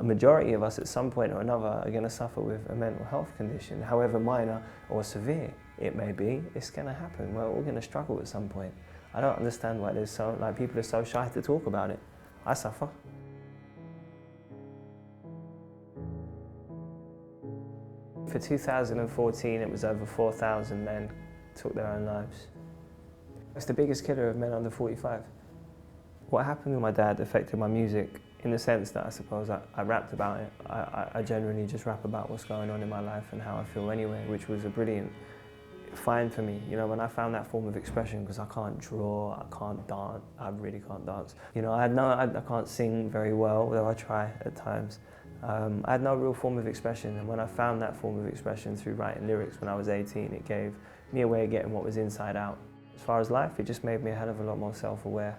majority of us at some point or another are going to suffer with a mental health condition, however minor or severe it may be. It's going to happen. We're all going to struggle at some point. I don't understand why people are so shy to talk about it. I suffer. For 2014, it was over 4,000 men took their own lives. It's the biggest killer of men under 45. What happened with my dad affected my music in the sense that I suppose I rapped about it. I generally just rap about what's going on in my life and how I feel anyway, which was a brilliant find for me. You know, when I found that form of expression, because I can't draw, I can't dance, I really can't dance. You know, I can't sing very well, though I try at times. I had no real form of expression, and when I found that form of expression through writing lyrics when I was 18, it gave me a way of getting what was inside out. As far as life, it just made me a hell of a lot more self-aware.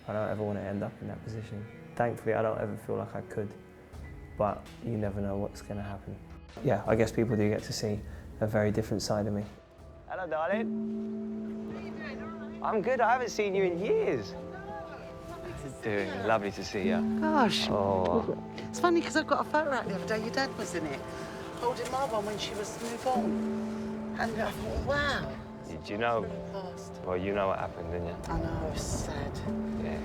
I don't ever want to end up in that position. Thankfully, I don't ever feel like I could, but you never know what's going to happen. Yeah, I guess people do get to see a very different side of me. Hello, darling. How are you doing? All right? I'm good. I haven't seen you in years. Doing lovely to see you. Gosh. Oh. It's funny because I've got a photo out the other day. Your dad was in it, holding my one when she was newborn. And I thought, wow. Did you know? Past. Well, you know what happened, didn't you? I know, it's sad. Yeah.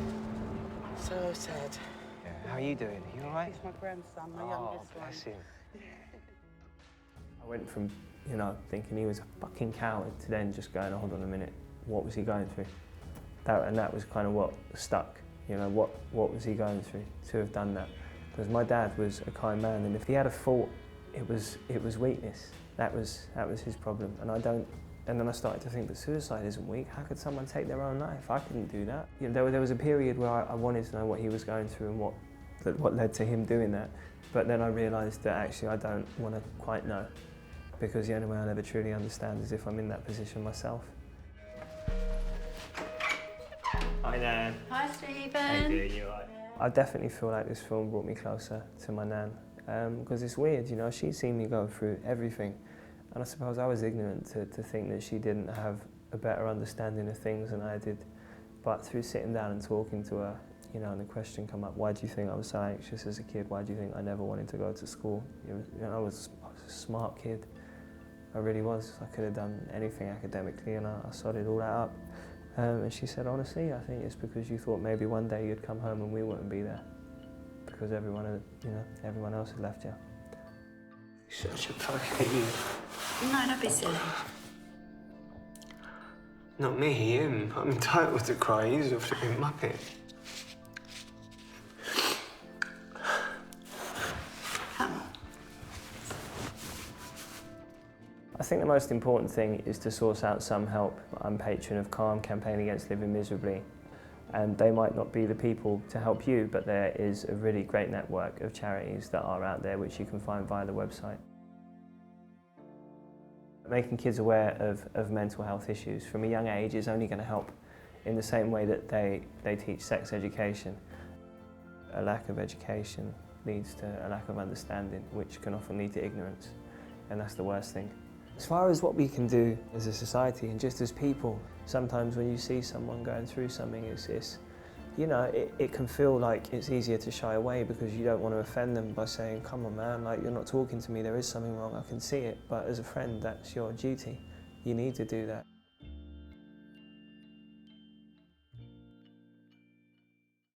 So sad. Yeah. How are you doing? Are you all right? He's my grandson, my youngest one. Bless him. I went from, you know, thinking he was a fucking coward to then just going, hold on a minute, what was he going through? That was kind of what stuck. You know, what was he going through to have done that? Because my dad was a kind man, and if he had a fault, it was weakness. That was his problem, and I don't. And then I started to think that suicide isn't weak. How could someone take their own life? I couldn't do that. You know, there was a period where I wanted to know what he was going through and what led to him doing that. But then I realised that actually I don't want to quite know, because the only way I'll ever truly understand is if I'm in that position myself. Hi, Nan. Hi, Stephen. How you doing? You all right? I definitely feel like this film brought me closer to my Nan, because it's weird, you know, she'd seen me go through everything, and I suppose I was ignorant to think that she didn't have a better understanding of things than I did. But through sitting down and talking to her, you know, and the question come up, why do you think I was so anxious as a kid? Why do you think I never wanted to go to school? You know, I was a smart kid. I really was. I could have done anything academically, and I sorted all that up. And she said, honestly, I think it's because you thought maybe one day you'd come home and we wouldn't be there, because everyone else had left you. You're such a fucking... No, don't be silly. Not me, him. I'm entitled to cry. He's a flipping muppet. I think the most important thing is to source out some help. I'm patron of CALM, Campaign Against Living Miserably, and they might not be the people to help you, but there is a really great network of charities that are out there which you can find via the website. Making kids aware of mental health issues from a young age is only going to help in the same way that they teach sex education. A lack of education leads to a lack of understanding, which can often lead to ignorance, and that's the worst thing. As far as what we can do as a society and just as people, sometimes when you see someone going through something, you know, it can feel like it's easier to shy away because you don't want to offend them by saying, come on man, like you're not talking to me, there is something wrong, I can see it. But as a friend, that's your duty. You need to do that.